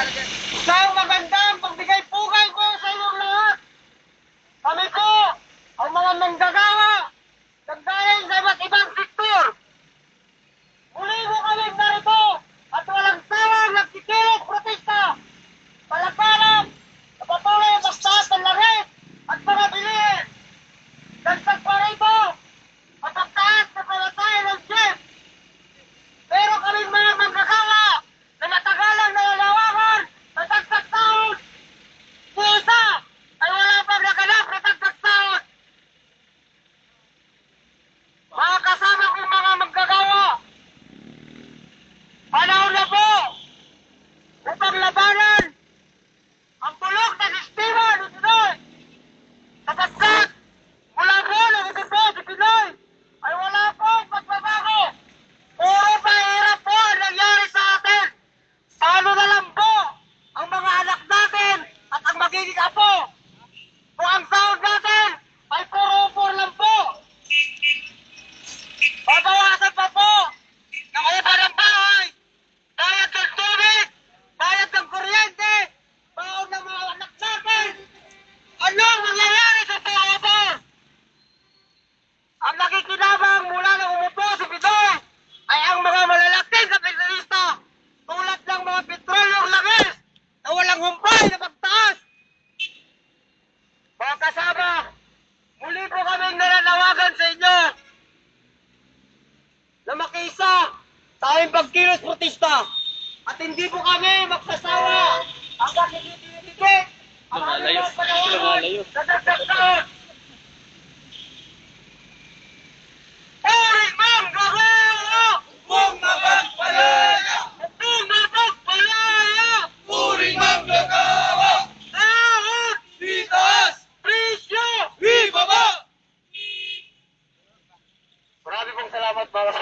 Isang magandang pagbigay pugay ko sa inyong lahat. Kami ko, ang mga manggagawa, nagdahin sa iba't ibang sektor. Muli mo kami narito at walang sawang nagkikilos protesta. Palaparan, sa patuloy magtaas ng langit at mga bilihin. Dagdag pa rito, at pagtaas na palatay ng jeep. Pero kaming mga manggagawa na matagalang nalalawakan sa dagdag taon, si isa ay wala pang naganap na dagdag taon. Mga kasama kong mga manggagawa, panahon na po upang labanan ang bulok na sistema ni Pinoy. Sapagkat mula noon ang ito po si Pinoy ay wala pong pagbabago. Puro pahirap po ang nangyari sa atin. Paano na lang po ang mga anak natin at ang magiging apo kung ang sahod natin ay puro-upor lang po. Babawasan pa po ng iba ng bahay, bayad ng tubig, bayad ng kuryente, baon ng mga anak natin. Ano ang mangyayari sa puro-upor? Ang nakikinabang mula nang umupo si Pinoy ay ang mga malalaking kapitalista tulad ng mga petrolyong langis na walang humpay na pagtaas. Mga kasama, muli po kaming nananawagan sa inyo na makiisa sa aming pagkilos protesta at hindi po kami magsasawa hanggang hindi dinidikit ang aming mga panahon na dagdag taon. Uring manggagawa! Kung mapagpalaya, Kung mapagpalaya! uring manggagawa, Sahod! itaas, Presyo! ibaba! Maraming pong salamat mga